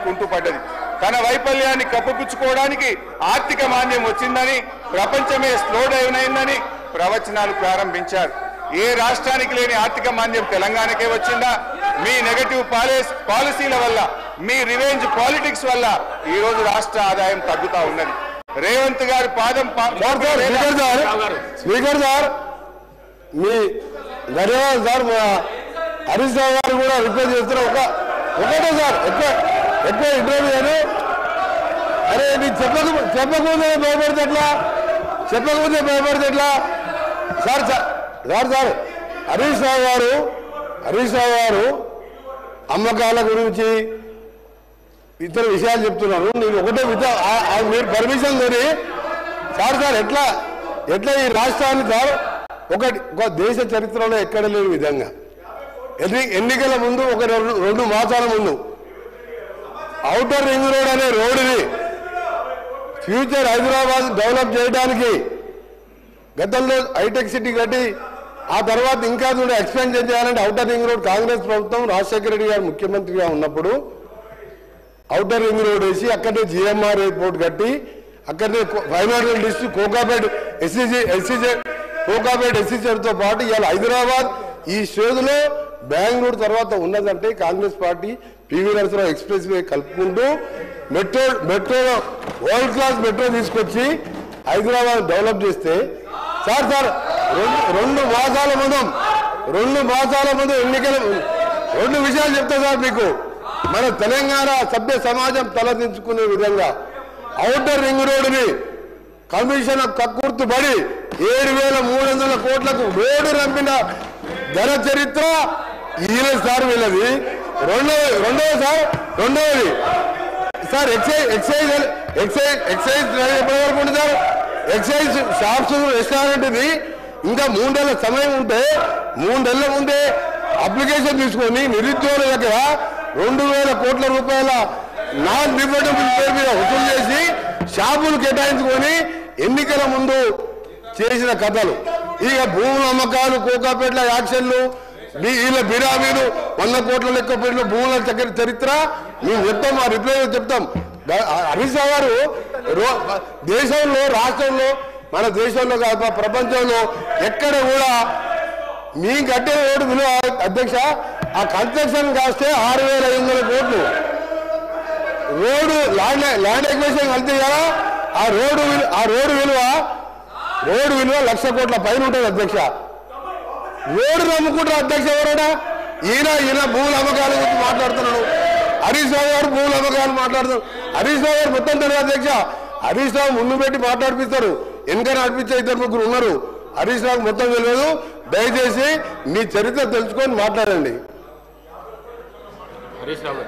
కుంటుపడ్డది. తన వైఫల్యాన్ని కప్పుపుచ్చుకోవడానికి ఆర్థిక మాంద్యం వచ్చిందని, ప్రపంచమే స్లో డౌన్ అయిందని ప్రవచనాలు ప్రారంభించారు. ఏ రాష్ట్రానికి లేని ఆర్థిక మాంద్యం తెలంగాణకే వచ్చిందా? మీ నెగటివ్ పాలసీల వల్ల, మీ రివెంజ్ పాలిటిక్స్ వల్ల ఈ రోజు రాష్ట్ర ఆదాయం తగ్గుతా ఉన్నది. రేవంత్ గారి పాదం స్పీకర్ సార్, మీ ధన్యవాదాలు సార్. హరీష్ రావు గారు కూడా రిక్వెస్ట్ చేస్తున్నారు. ఒకటే సార్, ఎక్కువ ఇంటర్వ్యూ అని. అరే నీ చెప్పకముందే భయపడితే ఎట్లా? చెప్పకముందే భయపడితే ఎట్లా? సార్ సార్ హరీష్ రావు గారు అమ్మకాల గురించి ఇతర విషయాలు చెప్తున్నారు. నేను ఒకటే మీరు పర్మిషన్ తోని సార్ ఎట్లా ఈ రాష్ట్రాన్ని సార్ ఒక దేశ చరిత్రలో ఎక్కడ లేని విధంగా ఎన్నికల ముందు ఒక 2 మాసాల ముందు ఔటర్ రింగ్ రోడ్ అనే రోడ్డుని ఫ్యూచర్ హైదరాబాద్ డెవలప్ చేయడానికి గతంలో హైటెక్ సిటీ కట్టి ఆ తర్వాత ఇంకా కూడా ఎక్స్పెన్షన్ చేయాలంటే ఔటర్ రింగ్ రోడ్ కాంగ్రెస్ ప్రభుత్వం రాజశేఖర రెడ్డి గారు ముఖ్యమంత్రిగా ఉన్నప్పుడు ఔటర్ రింగ్ రోడ్ వేసి అక్కడే జిఎంఆర్ ఎయిర్పోర్ట్ కట్టి అక్కడే ఫైనాన్షియల్ డిస్ట్రిక్ట్ కోకాపేట్ ఎస్సీజెడ్తో పాటు ఇవాళ హైదరాబాద్ ఈ స్టేజ్లో బెంగళూరు తర్వాత ఉన్నదంటే Congress party PV Narasimharao expressway కలుపుకుంటూ మెట్రో వరల్డ్ క్లాస్ మెట్రో తీసుకొచ్చి హైదరాబాద్ డెవలప్ చేస్తే సార్ 2 మాసాల ముందు ఎన్నికల 2 విషయాలు చెప్తా సార్ మీకు. మన తెలంగాణ సభ్య సమాజం తలదించుకునే విధంగా ఔటర్ రింగ్ రోడ్డుని కమిషన్ కక్కుర్తుపడి 7,300 కోట్లకు రోడ్డు రంపిన ఘన చరిత్ర ఈయన సార్ వీళ్ళది. రెండవది సార్ ఎక్సైజ్ ఎప్పటి వరకు ఉంది సార్? ఎక్సైజ్ షాప్స్ రెస్టారెంట్ది ఇంకా 3 నెలల సమయం ఉంటే 3 నెలల ముందే అప్లికేషన్ తీసుకొని నిరుద్యోగుల దగ్గర 2,000 కోట్ల రూపాయల నాన్ రిఫండబుల్ పేరు మీద వసూలు చేసి షాపులు కేటాయించుకొని ఎన్నికల ముందు చేసిన కథలు. ఇక భూముల అమ్మకాలు, కోకాపేట్ల యాక్షన్లు, వీళ్ళ బిరామీలు 100 కోట్ల లెక్క పెట్టిన భూముల చరిత్ర మేము చెప్తాం, ఆ రిప్లై చెప్తాం. హరీష్ రావు గారు దేశంలో, రాష్ట్రంలో, మన దేశంలో కాదు ప్రపంచంలో ఎక్కడ కూడా మీ కట్టే రోడ్డు విలువ అధ్యక్ష ఆ కన్స్ట్రక్షన్ కాస్తే 6,500 కోట్లు. రోడ్డు ల్యాండ్ ఎక్విజిషన్ కలితే కదా ఆ రోడ్డు విలువ 1,00,000 కోట్ల పైన ఉంటుంది అధ్యక్ష. రోడ్డు నమ్ముకుంటారు అధ్యక్ష ఎవరైనా? ఈయన భూముల అమ్మకాల గురించి మాట్లాడుతున్నాడు. హరీష్ రావు గారు భూముల అమ్మకాలు మాట్లాడుతున్నారు. హరీష్ రావు గారు మొత్తం తెలియదు అధ్యక్ష. హరీష్ రావు ముందు పెట్టి మాట్లాడిపిస్తారు, వెనక నడిపించే 2-3 ఉన్నారు. హరీష్ రావు మొత్తం తెలియదు. దయచేసి మీ చరిత్ర తెలుసుకొని మాట్లాడండి. హరీష్ రావు